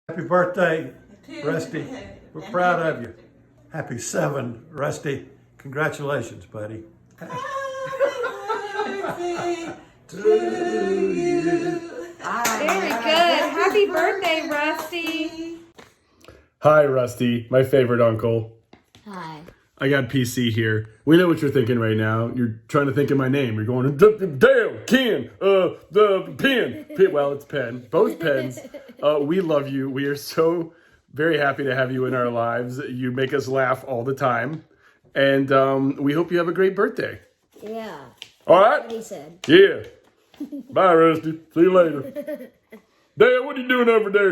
Happy birthday, Rusty. We're proud of you. Happy 7, Rusty. Congratulations, buddy. Happy birthday to you. Very good. Happy birthday, Rusty. Hi, Rusty, my favorite uncle. Hi. I got PC here. We know what you're thinking right now. You're trying to think of my name. You're going, Dale, Ken, the pen. Well, it's pen. Both pens. We love you. We are so very happy to have you in our lives. You make us laugh all the time. And we hope you have a great birthday. Yeah. All right? What he said. Yeah. Bye, Rusty. See you later. Dale, what are you doing over there?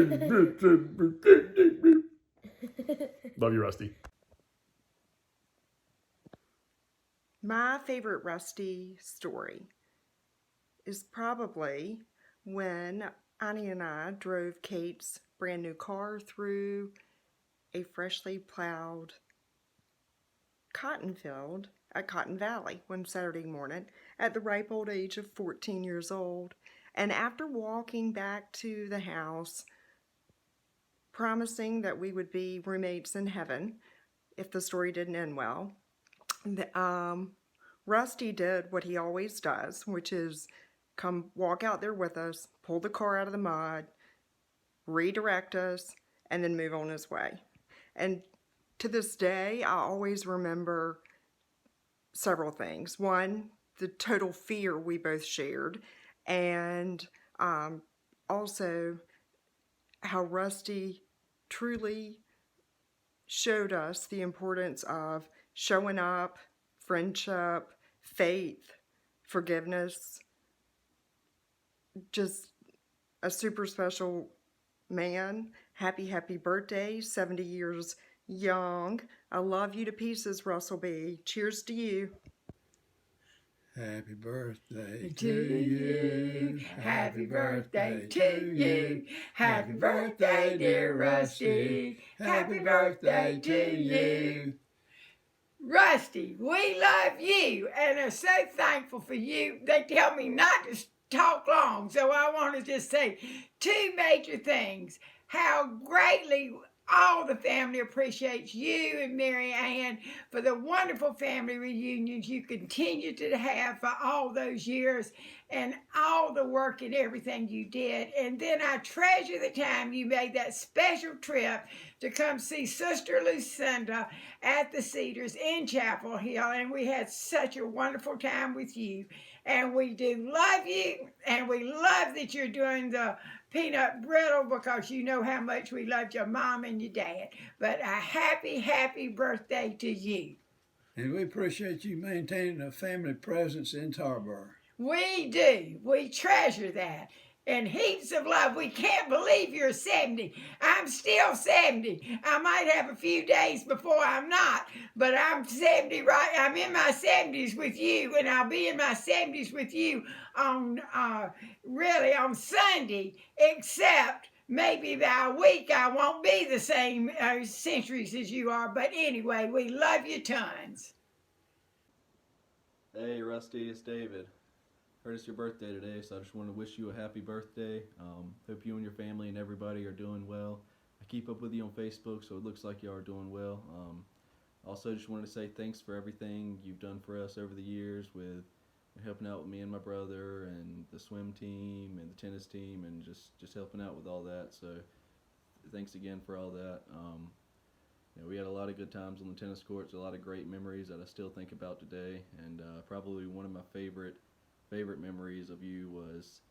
Love you, Rusty. My favorite Rusty story is probably when Annie and I drove Kate's brand new car through a freshly plowed cotton field at Cotton Valley one Saturday morning at the ripe old age of 14 years old. And after walking back to the house, promising that we would be roommates in heaven if the story didn't end well, Rusty did what he always does, which is come walk out there with us, pull the car out of the mud, redirect us, and then move on his way. And to this day, I always remember several things. One, the total fear we both shared, and also how Rusty truly showed us the importance of showing up, friendship, faith, forgiveness. Just a super special man. Happy birthday, 70 years young. I love you to pieces, Russell B. Cheers to you. Happy birthday to you. Happy birthday to you. Happy birthday, dear Rusty. Happy birthday to you. Rusty, we love you and are so thankful for you. They tell me not to talk long, so I want to just say two major things. How greatly all the family appreciates you and Mary Ann for the wonderful family reunions you continue to have for all those years and all the work and everything you did. And then I treasure the time you made that special trip to come see Sister Lucinda at the Cedars in Chapel Hill. And we had such a wonderful time with you. And we do love you, and we love that you're doing the peanut brittle because you know how much we loved your mom and your dad. But a happy birthday to you. And we appreciate you maintaining a family presence in Tarboro. We do. We treasure that. And heaps of love. We can't believe you're 70. I'm still 70. I might have a few days before I'm not, but I'm 70, right? I'm in my 70s with you, and I'll be in my 70s with you on really on Sunday, except maybe by a week I won't be the same centuries as you are. But anyway, we love you tons. Hey Rusty, it's David. Heard it's your birthday today, so I just want to wish you a happy birthday. Hope you and your family and everybody are doing well. I keep up with you on Facebook, so it looks like you are doing well. Also, just wanted to say thanks for everything you've done for us over the years with helping out with me and my brother and the swim team and the tennis team and just helping out with all that. So thanks again for all that. We had a lot of good times on the tennis courts, a lot of great memories that I still think about today, and probably one of my favorite memories of you was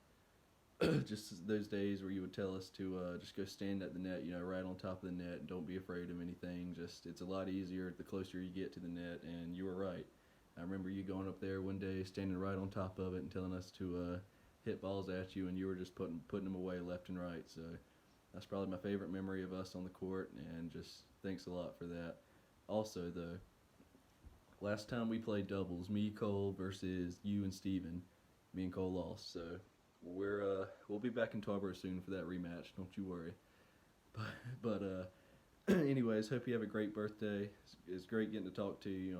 just those days where you would tell us to just go stand at the net, right on top of the net, and don't be afraid of anything. It's a lot easier the closer you get to the net, and you were right. I remember you going up there one day, standing right on top of it and telling us to hit balls at you, and you were just putting them away left and right. So that's probably my favorite memory of us on the court, and just thanks a lot for that. Also, the last time we played doubles, me, Cole, versus you and Steven, me and Cole lost. So we'll be back in Tarboro soon for that rematch. Don't you worry. But anyways, hope you have a great birthday. It's great getting to talk to you.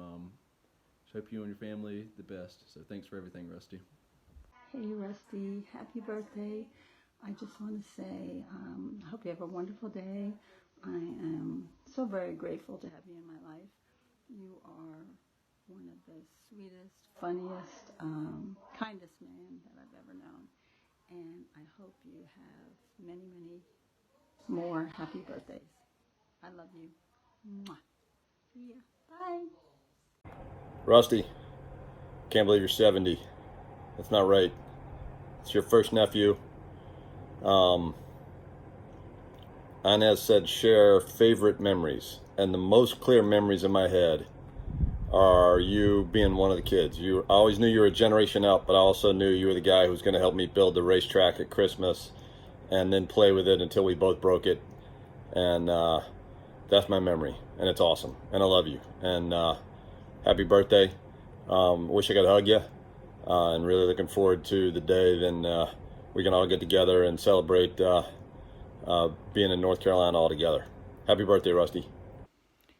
Hope you and your family the best. So thanks for everything, Rusty. Hey Rusty, happy birthday. I just want to say, I hope you have a wonderful day. I am so very grateful to have you in my life. You are one of the sweetest, funniest, kindest man that I've ever known. And I hope you have many, many more happy birthdays. I love you. Mwah. See ya. Bye. Rusty, can't believe you're 70. That's not right. It's your first nephew. Inez said share favorite memories. And the most clear memories in my head are you being one of the kids. I always knew you were a generation out, but I also knew you were the guy who was going to help me build the racetrack at Christmas and then play with it until we both broke it. And that's my memory. And it's awesome. And I love you. And happy birthday. Wish I could hug you. And really looking forward to the day then we can all get together and celebrate being in North Carolina all together. Happy birthday, Rusty.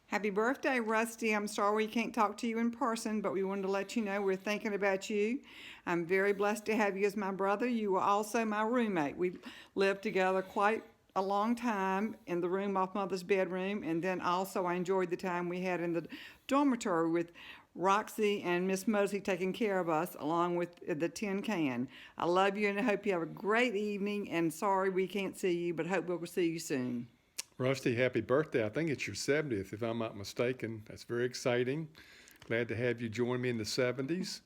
Happy birthday, Rusty. I'm sorry we can't talk to you in person, but we wanted to let you know we're thinking about you. I'm very blessed to have you as my brother. You were also my roommate. We lived together quite a long time in the room off Mother's bedroom, and then also I enjoyed the time we had in the dormitory with Roxy and Miss Mosey taking care of us along with the tin can. I love you and I hope you have a great evening, and sorry we can't see you, but hope we'll see you soon. Rusty, happy birthday. I think it's your 70th, if I'm not mistaken. That's very exciting. Glad to have you join me in the 70s.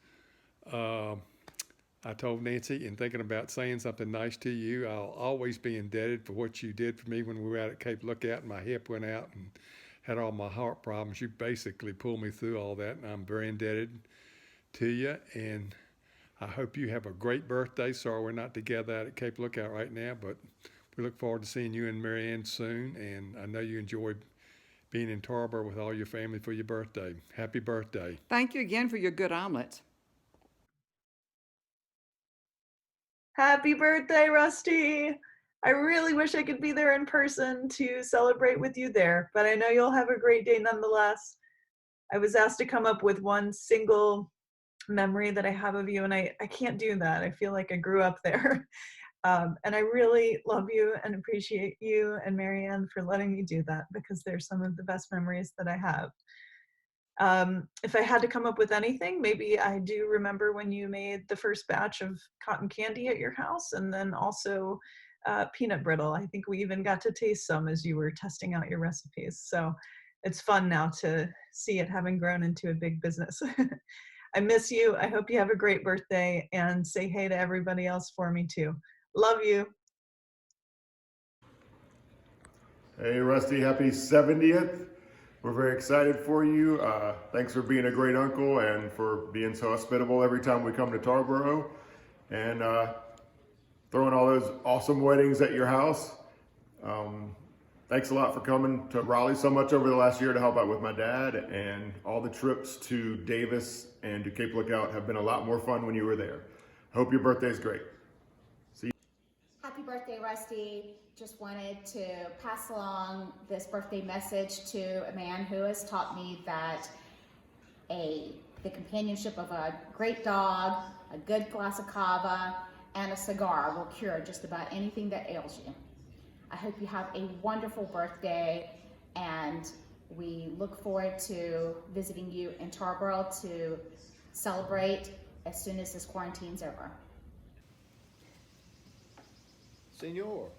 I told Nancy, in thinking about saying something nice to you, I'll always be indebted for what you did for me when we were out at Cape Lookout and my hip went out and had all my heart problems. You basically pulled me through all that, and I'm very indebted to you. And I hope you have a great birthday. Sorry we're not together out at Cape Lookout right now, but we look forward to seeing you and Marianne soon. And I know you enjoyed being in Tarboro with all your family for your birthday. Happy birthday. Thank you again for your good omelets. Happy birthday, Rusty. I really wish I could be there in person to celebrate with you there, but I know you'll have a great day nonetheless. I was asked to come up with one single memory that I have of you, and I can't do that. I feel like I grew up there. And I really love you and appreciate you and Marianne for letting me do that, because they're some of the best memories that I have. If I had to come up with anything, maybe I do remember when you made the first batch of cotton candy at your house, and then also peanut brittle. I think we even got to taste some as you were testing out your recipes. So it's fun now to see it having grown into a big business. I miss you. I hope you have a great birthday, and say hey to everybody else for me too. Love you. Hey, Rusty, happy 70th. We're very excited for you. Thanks for being a great uncle and for being so hospitable every time we come to Tarboro, and throwing all those awesome weddings at your house. Thanks a lot for coming to Raleigh so much over the last year to help out with my dad, and all the trips to Davis and to Cape Lookout have been a lot more fun when you were there. Hope your birthday is great. See you. Happy birthday, Rusty. Just wanted to pass along this birthday message to a man who has taught me that the companionship of a great dog, a good glass of cava, and a cigar will cure just about anything that ails you. I hope you have a wonderful birthday, and we look forward to visiting you in Tarboro to celebrate as soon as this quarantine's over. Senor,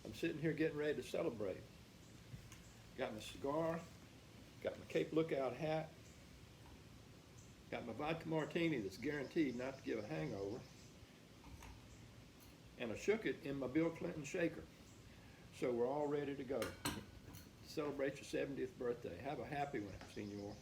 I'm sitting here getting ready to celebrate. Got my cigar, got my Cape Lookout hat, got my vodka martini that's guaranteed not to give a hangover, and I shook it in my Bill Clinton shaker. So we're all ready to go. Celebrate your 70th birthday. Have a happy one, Senor.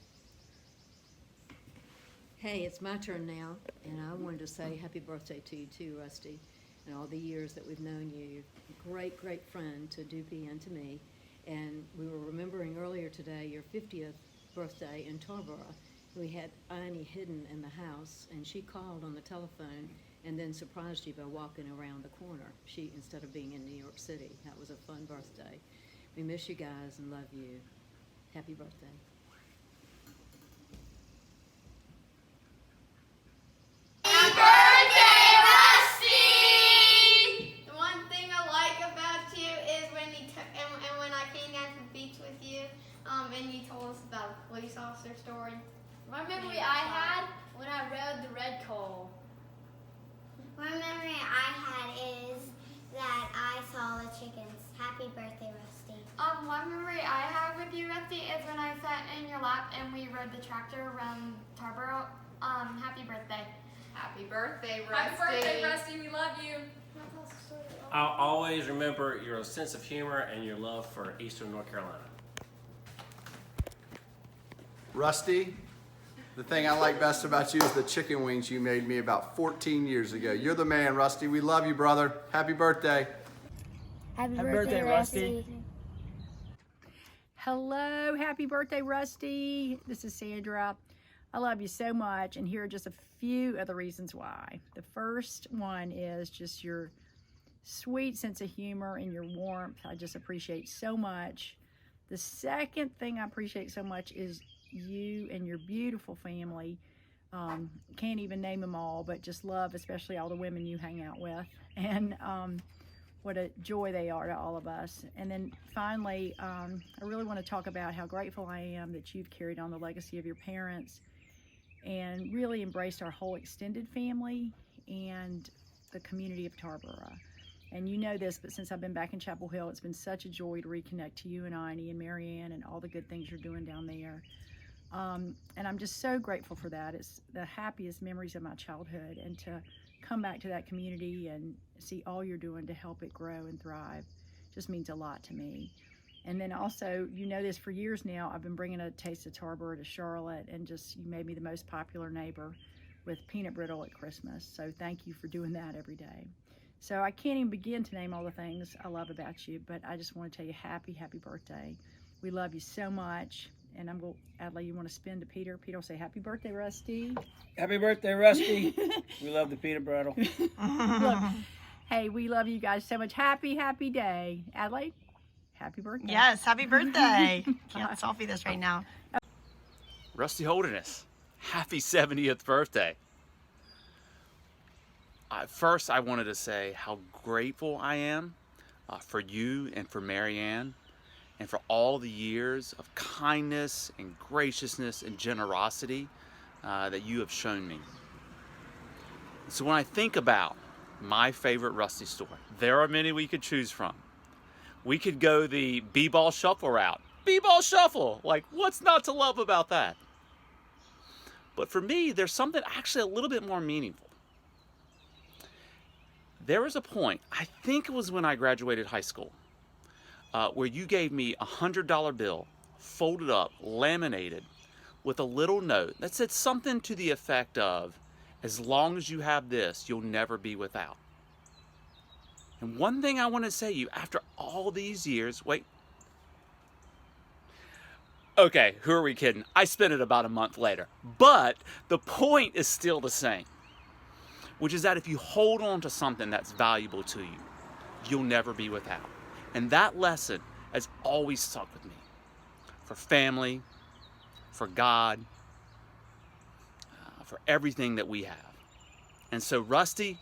Hey, it's my turn now, and I wanted to say happy birthday to you too, Rusty, and all the years that we've known you. You're a great, great friend to Doopy and to me, and we were remembering earlier today your 50th birthday in Tarboro. We had Annie hidden in the house, and she called on the telephone and then surprised you by walking around the corner, instead of being in New York City. That was a fun birthday. We miss you guys and love you. Happy birthday. Happy birthday, Rusty! The one lap and we rode the tractor around Tarboro. Happy birthday. Happy birthday, Rusty. Happy birthday, Rusty. We love you. I'll always remember your sense of humor and your love for Eastern North Carolina. Rusty, the thing I like best about you is the chicken wings you made me about 14 years ago. You're the man, Rusty. We love you, brother. Happy birthday. Happy birthday, Rusty. Hello, happy birthday, Rusty. This is Sandra. I love you so much, and here are just a few of the reasons why. The first one is just your sweet sense of humor and your warmth. I just appreciate so much. The second thing I appreciate so much is you and your beautiful family. Can't even name them all, but just love, especially all the women you hang out with. And what a joy they are to all of us. And then finally, I really want to talk about how grateful I am that you've carried on the legacy of your parents and really embraced our whole extended family and the community of Tarboro. And you know this, but since I've been back in Chapel Hill, it's been such a joy to reconnect to you and Iney and Marianne and all the good things you're doing down there. And I'm just so grateful for that. It's the happiest memories of my childhood, and to come back to that community and see all you're doing to help it grow and thrive just means a lot to me. And then also, you know this, for years now, I've been bringing a taste of Tarboro to Charlotte, and just, you made me the most popular neighbor with peanut brittle at Christmas. So thank you for doing that every day. So I can't even begin to name all the things I love about you, but I just want to tell you happy, happy birthday. We love you so much. And I'm going, Adlai, you want to spin to Peter? Peter will say, happy birthday, Rusty. Happy birthday, Rusty. We love the peanut brittle. Look, hey, we love you guys so much. Happy, happy day. Adlai, happy birthday. Yes, happy birthday. Can't selfie this right now. Rusty Holderness, happy 70th birthday. First, I wanted to say how grateful I am for you and for Marianne, and for all the years of kindness and graciousness and generosity that you have shown me. So when I think about my favorite Rusty story, there are many we could choose from. We could go the B-ball shuffle route. B-ball shuffle, like what's not to love about that? But for me, there's something actually a little bit more meaningful. There was a point, I think it was when I graduated high school, where you gave me a $100 bill, folded up, laminated, with a little note that said something to the effect of, as long as you have this, you'll never be without. And one thing I want to say to you, after all these years, wait. Okay, who are we kidding? I spent it about a month later. But the point is still the same, which is that if you hold on to something that's valuable to you, you'll never be without. And that lesson has always stuck with me. For family, for God, for everything that we have. And so, Rusty,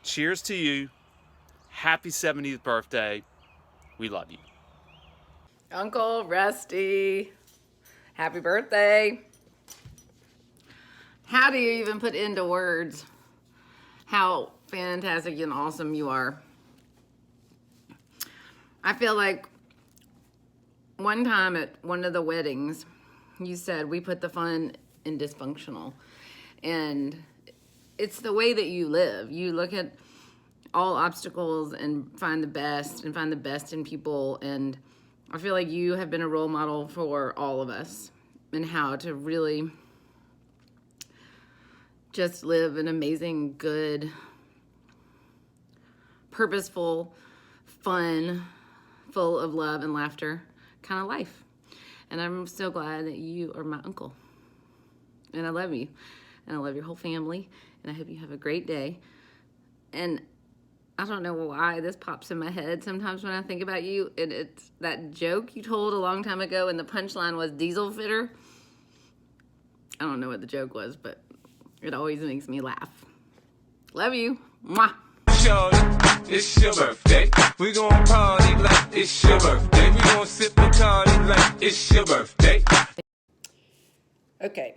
cheers to you. Happy 70th birthday. We love you. Uncle Rusty, happy birthday. How do you even put into words how fantastic and awesome you are? I feel like one time at one of the weddings, you said we put the fun in dysfunctional. And it's the way that you live. You look at all obstacles and find the best in people. And I feel like you have been a role model for all of us and how to really just live an amazing, good, purposeful, fun, full of love and laughter kind of life. And I'm so glad that you are my uncle. And I love you. And I love your whole family. And I hope you have a great day. And I don't know why this pops in my head sometimes when I think about you. And it's that joke you told a long time ago, and the punchline was diesel fitter. I don't know what the joke was, but it always makes me laugh. Love you. Mwah. It's your birthday. We gon' party like it's your birthday. We gon' sip and party like it's your birthday. Okay,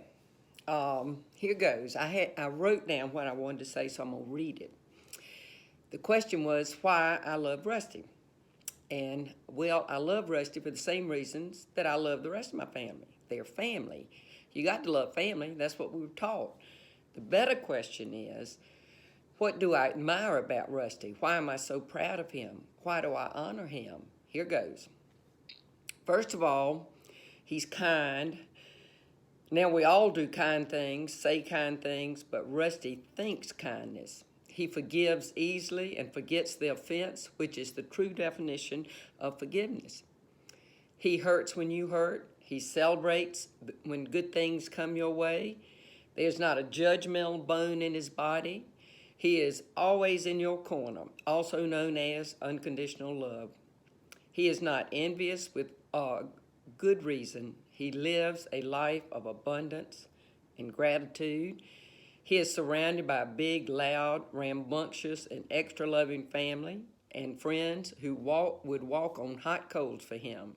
here goes. I wrote down what I wanted to say, so I'm gonna read it. The question was why I love Rusty. And, well, I love Rusty for the same reasons that I love the rest of my family. their family. You got to love family. That's what we were taught. The better question is, what do I admire about Rusty? Why am I so proud of him? Why do I honor him? Here goes. First of all, he's kind. Now, we all do kind things, say kind things, but Rusty thinks kindness. He forgives easily and forgets the offense, which is the true definition of forgiveness. He hurts when you hurt. He celebrates when good things come your way. There's not a judgmental bone in his body. He is always in your corner, also known as unconditional love. He is not envious with good reason. He lives a life of abundance and gratitude. He is surrounded by a big, loud, rambunctious, and extra loving family and friends who would walk on hot coals for him.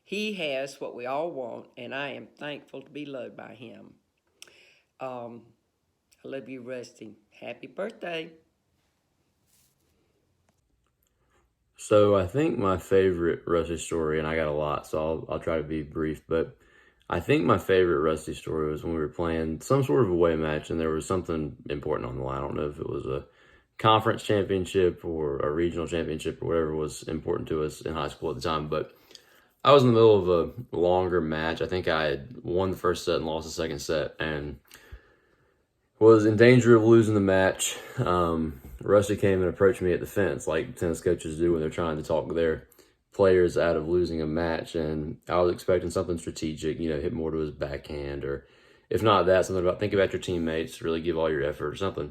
He has what we all want, and I am thankful to be loved by him. I love you, Rusty. Happy birthday. So I think my favorite Rusty story, and I got a lot, so I'll try to be brief, but I think my favorite Rusty story was when we were playing some sort of away match and there was something important on the line. I don't know if it was a conference championship or a regional championship or whatever was important to us in high school at the time, but I was in the middle of a longer match. I think I had won the first set and lost the second set and was in danger of losing the match. Rusty came and approached me at the fence like tennis coaches do when they're trying to talk their players out of losing a match, and I was expecting something strategic, hit more to his backhand, or if not that, something about think about your teammates, really give all your effort or something.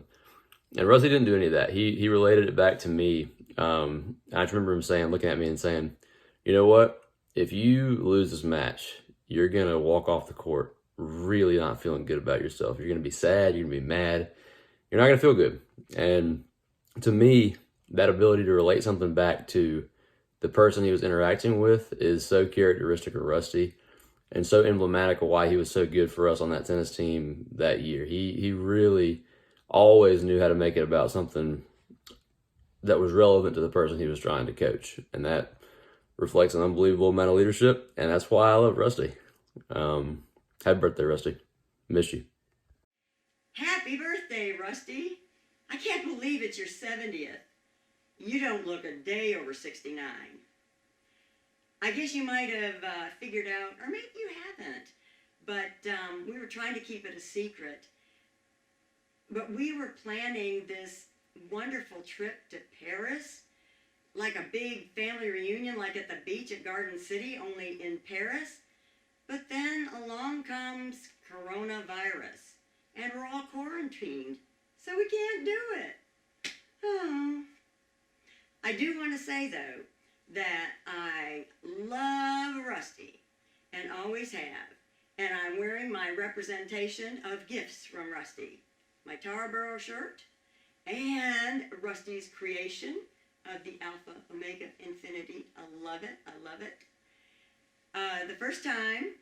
And Rusty didn't do any of that. He related it back to me. I just remember him looking at me and saying, you know what? If you lose this match, you're going to walk off the court really not feeling good about yourself. You're going to be sad. You're going to be mad. You're not going to feel good. And to me, that ability to relate something back to the person he was interacting with is so characteristic of Rusty and so emblematic of why he was so good for us on that tennis team that year. He really always knew how to make it about something that was relevant to the person he was trying to coach. And that reflects an unbelievable amount of leadership, and that's why I love Rusty. Happy birthday, Rusty. Miss you. Happy birthday, Rusty. I can't believe it's your 70th. You don't look a day over 69. I guess you might have figured out, or maybe you haven't, but we were trying to keep it a secret. But we were planning this wonderful trip to Paris, like a big family reunion, like at the beach at Garden City, only in Paris. But then along comes coronavirus, and we're all quarantined, so we can't do it. Oh. I do want to say, though, that I love Rusty, and always have, and I'm wearing my representation of gifts from Rusty, my Tarboro shirt, and Rusty's creation of the Alpha Omega Infinity. I love it. I love it. The first time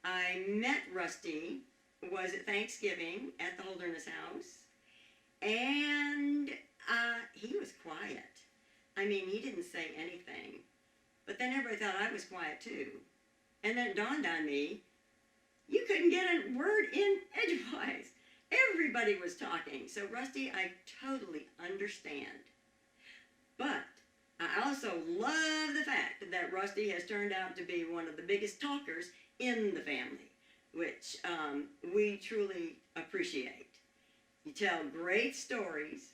I met Rusty was at Thanksgiving at the Holderness House, and he was quiet. I mean, he didn't say anything, but then everybody thought I was quiet too. And then it dawned on me, you couldn't get a word in edgewise. Everybody was talking. So Rusty, I totally understand. But I also love the fact that Rusty has turned out to be one of the biggest talkers in the family, which we truly appreciate. You tell great stories,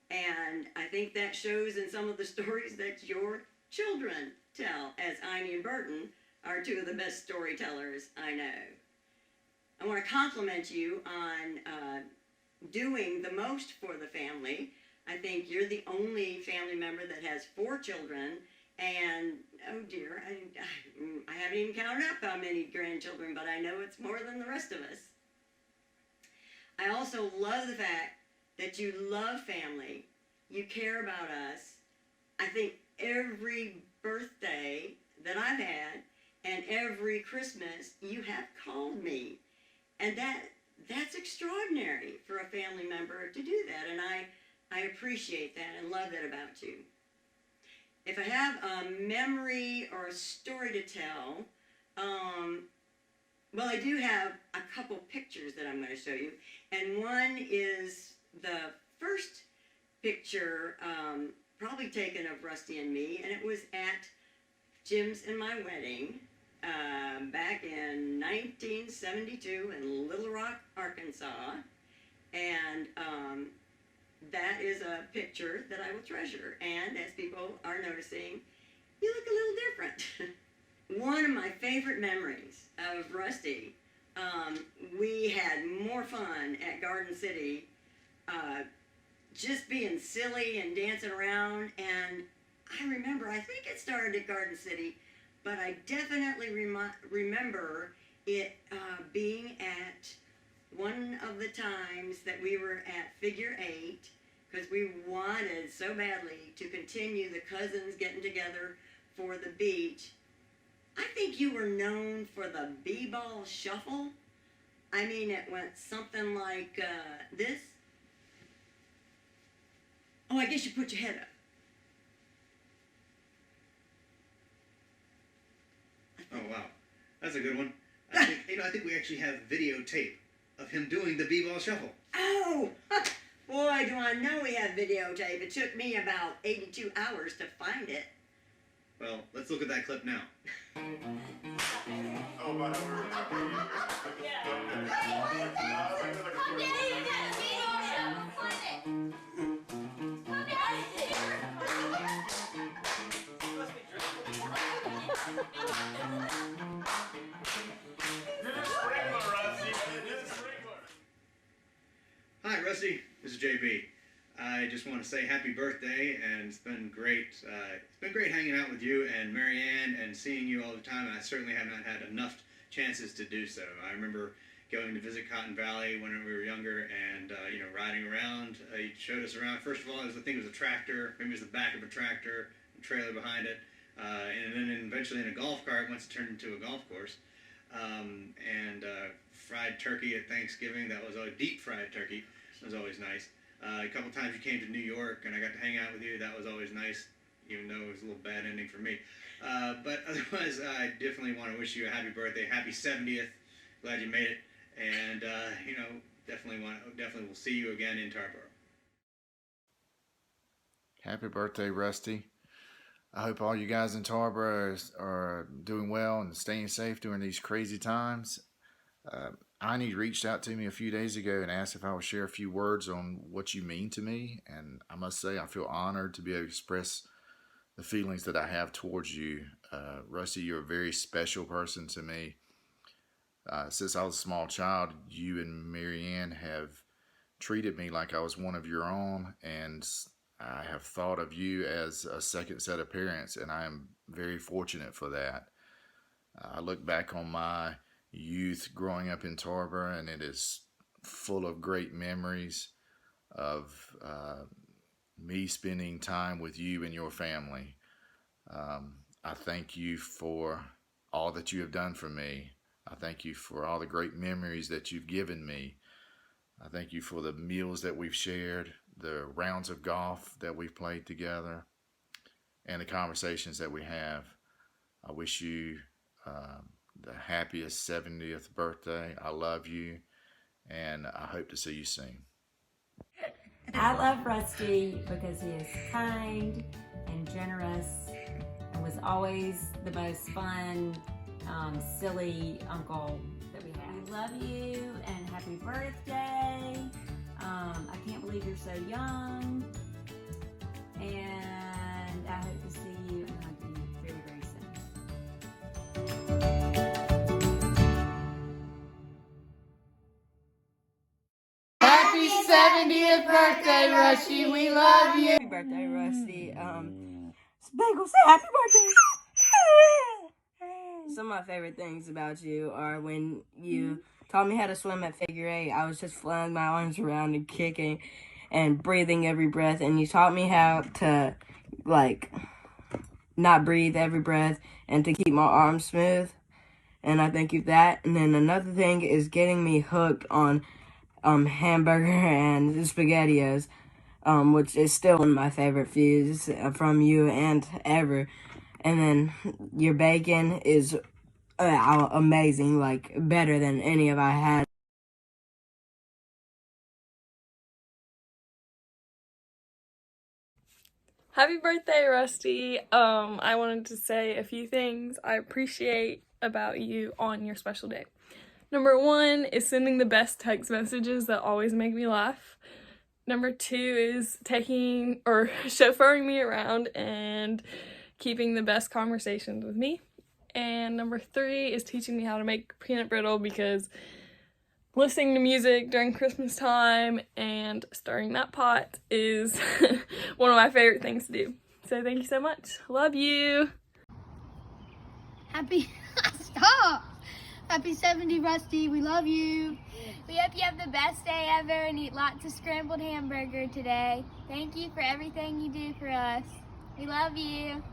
and I think that shows in some of the stories that your children tell, as Amy and Burton are two of the best storytellers I know. I want to compliment you on doing the most for the family. I think you're the only family member that has 4 children, and oh dear, I haven't even counted up how many grandchildren, but I know it's more than the rest of us. I also love the fact that you love family, you care about us. I think every birthday that I've had and every Christmas you have called me, and that's extraordinary for a family member to do that, and I appreciate that and love that about you. If I have a memory or a story to tell, Well, I do have a couple pictures that I'm going to show you. And one is the first picture, probably taken of Rusty and me, and it was at Jim's and my wedding back in 1972 in Little Rock, Arkansas. And that is a picture that I will treasure. And as people are noticing, you look a little different. One of my favorite memories of Rusty, we had more fun at Garden City, just being silly and dancing around. And I remember, I think it started at Garden City, but I definitely remember it being at one of the times that we were at Figure 8, because we wanted so badly to continue the cousins getting together for the beach. I think you were known for the b-ball shuffle. I mean, it went something like this. Oh, I guess you put your head up. Oh, wow. That's a good one. I think we actually have videotape of him doing the b-ball shuffle. Oh, boy, do I know we have videotape. It took me about 82 hours to find it. Well, let's look at that clip now. Hi, Rusty. This is JB. I just want to say happy birthday, and it's been great. It's been great hanging out with you and Marianne and seeing you all the time. And I certainly have not had enough chances to do so. I remember going to visit Cotton Valley when we were younger, and riding around. He showed us around. First of all, I think it was a tractor. Maybe it was the back of a tractor, a trailer behind it, and then eventually in a golf cart once it turned into a golf course. And fried turkey at Thanksgiving. That was always deep fried turkey. That was always nice. A couple times you came to New York and I got to hang out with you. That was always nice, even though it was a little bad ending for me. But otherwise, I definitely want to wish you a happy birthday, happy 70th. Glad you made it, and definitely will see you again in Tarboro. Happy birthday, Rusty. I hope all you guys in Tarboro are doing well and staying safe during these crazy times. Ani reached out to me a few days ago and asked if I would share a few words on what you mean to me. And I must say, I feel honored to be able to express the feelings that I have towards you. Rusty, you're a very special person to me. Since I was a small child, you and Marianne have treated me like I was one of your own, and I have thought of you as a second set of parents, and I am very fortunate for that. I look back on my youth growing up in Tarboro, and it is full of great memories of me spending time with you and your family. I thank you for all that you have done for me. I thank you for all the great memories that you've given me. I thank you for the meals that we've shared, the rounds of golf that we've played together, and the conversations that we have. I wish you the happiest 70th birthday. I love you, and I hope to see you soon. I love Rusty because he is kind and generous and was always the most fun, silly uncle that we had. We love you and happy birthday. I can't believe you're so young, and I hope to see you and hug you very, very soon. Happy 70th birthday, Rusty. We love you. Happy birthday, Rusty. Bagel, say happy birthday. Some of my favorite things about you are when you taught me how to swim at Figure 8. I was just flailing my arms around and kicking and breathing every breath. And you taught me how to, not breathe every breath and to keep my arms smooth. And I thank you for that. And then another thing is getting me hooked on hamburger and SpaghettiOs, which is still one of my favorite foods from you and ever. And then your bacon is amazing, like better than any of I had. Happy birthday, Rusty. I wanted to say a few things I appreciate about you on your special day. Number 1 is sending the best text messages that always make me laugh. Number 2 is taking or chauffeuring me around and keeping the best conversations with me. And number 3 is teaching me how to make peanut brittle, because listening to music during Christmas time and stirring that pot is one of my favorite things to do. So thank you so much. Love you. Stop! Happy 70, Rusty. We love you. We hope you have the best day ever and eat lots of scrambled hamburger today. Thank you for everything you do for us. We love you.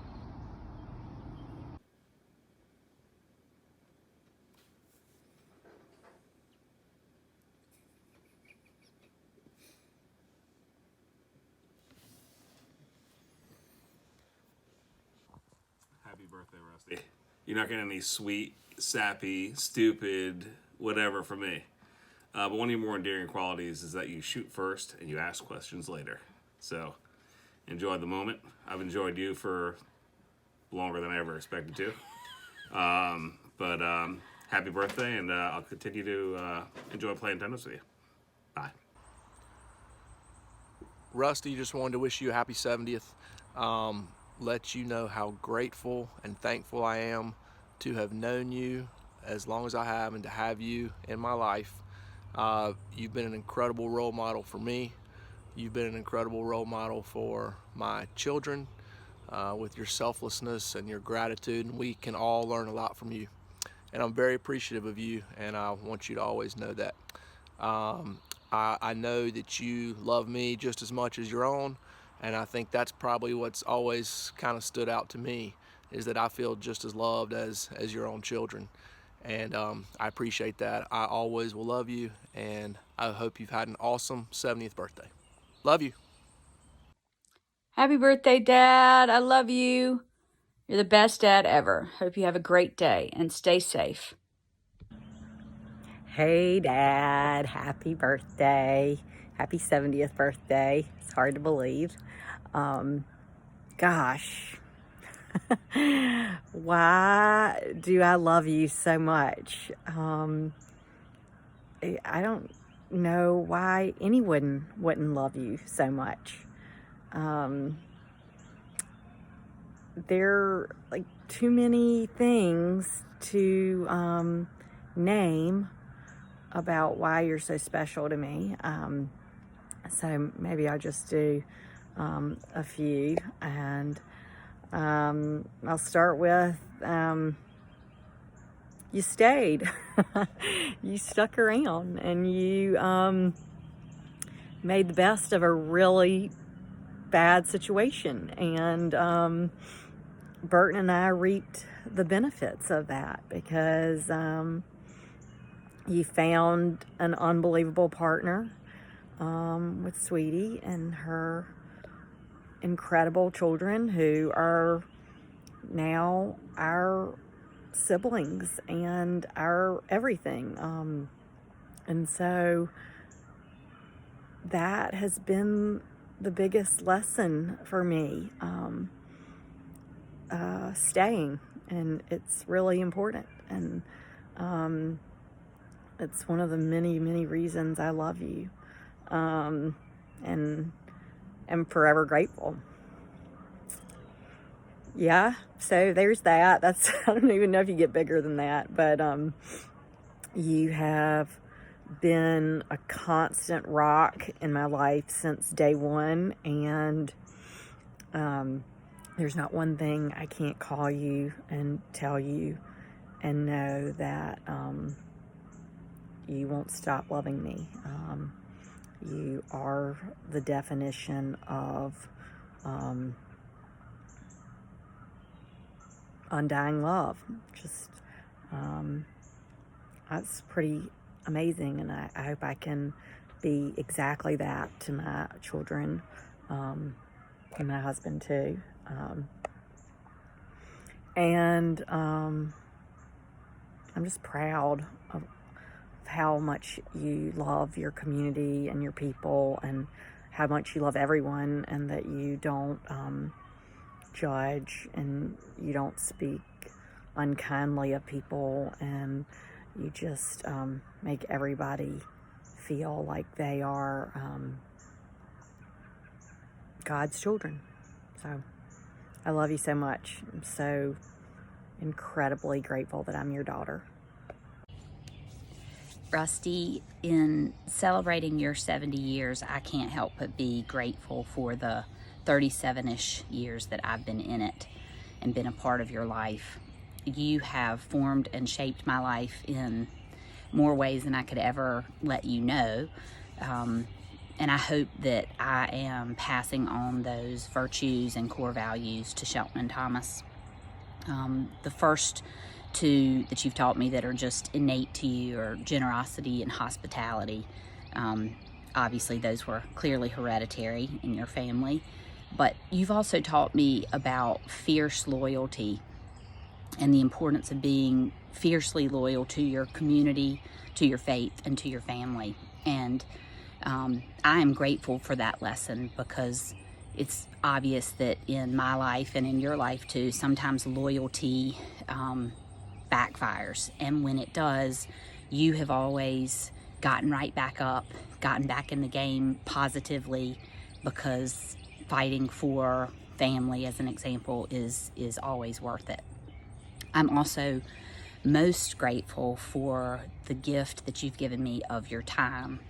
Happy birthday, Rusty. You're not getting any sweet, sappy, stupid, whatever from me. But one of your more endearing qualities is that you shoot first and you ask questions later. So enjoy the moment. I've enjoyed you for longer than I ever expected to. But happy birthday, and I'll continue to enjoy playing tennis with you. Bye. Rusty, just wanted to wish you a happy 70th. Let you know how grateful and thankful I am to have known you as long as I have and to have you in my life. You've been an incredible role model for me. You've been an incredible role model for my children with your selflessness and your gratitude, and we can all learn a lot from you. And I'm very appreciative of you, and I want you to always know that. I know that you love me just as much as your own, and I think that's probably what's always kind of stood out to me, is that I feel just as loved as your own children. And I appreciate that. I always will love you, and I hope you've had an awesome 70th birthday. Love you. Happy birthday, Dad. I love you. You're the best dad ever. Hope you have a great day and stay safe. Hey, Dad. Happy birthday. Happy 70th birthday. It's hard to believe. Gosh. Why do I love you so much? I don't know why anyone wouldn't love you so much. There are like too many things to name about why you're so special to me. So maybe I'll just do a few, and I'll start with you stayed. You stuck around, and you made the best of a really bad situation, and Burton and I reaped the benefits of that, because you found an unbelievable partner with Sweetie and her incredible children, who are now our siblings and our everything. And so that has been the biggest lesson for me, staying, and it's really important, and it's one of the many, many reasons I love you, and am forever grateful. Yeah, so there's that. That's, I don't even know if you get bigger than that, but you have been a constant rock in my life since day one, and there's not one thing I can't call you and tell you and know that you won't stop loving me. You are the definition of undying love. Just that's pretty amazing, and I hope I can be exactly that to my children, and my husband too. And I'm just proud of how much you love your community and your people, and how much you love everyone, and that you don't judge, and you don't speak unkindly of people, and you just make everybody feel like they are God's children. So I love you so much. I'm so incredibly grateful that I'm your daughter. Rusty, in celebrating your 70 years, I can't help but be grateful for the 37-ish years that I've been in it and been a part of your life. You have formed and shaped my life in more ways than I could ever let you know. And I hope that I am passing on those virtues and core values to Shelton and Thomas. The first two that you've taught me that are just innate to you are generosity and hospitality. Obviously, those were clearly hereditary in your family. But you've also taught me about fierce loyalty and the importance of being fiercely loyal to your community, to your faith, and to your family. And I am grateful for that lesson, because it's obvious that in my life and in your life too, sometimes loyalty backfires. And when it does, you have always gotten right back up, gotten back in the game positively, because fighting for family, as an example, is always worth it. I'm also most grateful for the gift that you've given me of your time.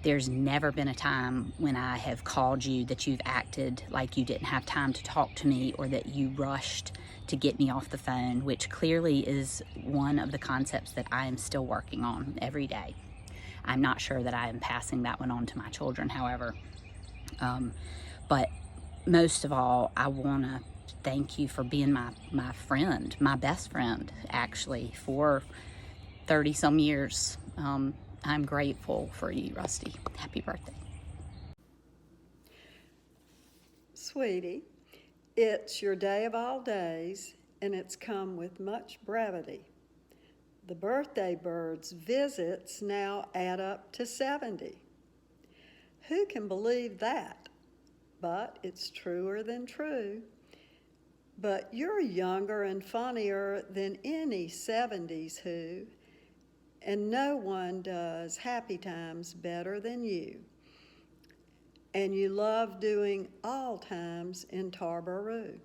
There's never been a time when I have called you that you've acted like you didn't have time to talk to me, or that you rushed to get me off the phone, which clearly is one of the concepts that I am still working on every day. I'm not sure that I am passing that one on to my children, however. But most of all, I want to thank you for being my friend, my best friend, actually, for 30-some years. I'm grateful for you, Rusty. Happy birthday. Sweetie, it's your day of all days, and it's come with much brevity. The birthday bird's visits now add up to 70. Who can believe that? But it's truer than true. But you're younger and funnier than any 70s who, and no one does happy times better than you. And you love doing all times in Tarboro.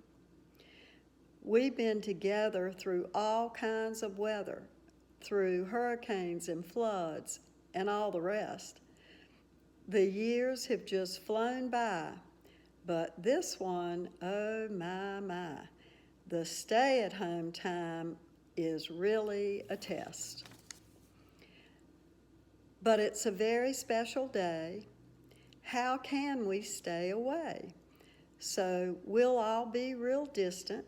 We've been together through all kinds of weather, through hurricanes and floods and all the rest. The years have just flown by, but this one, oh my, the stay-at-home time is really a test. But it's a very special day. How can we stay away? So we'll all be real distant,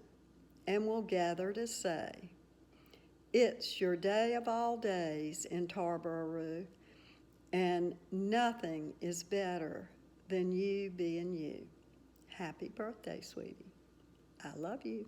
and we'll gather to say, it's your day of all days in Tarboro, and nothing is better than you being you. Happy birthday, sweetie. I love you.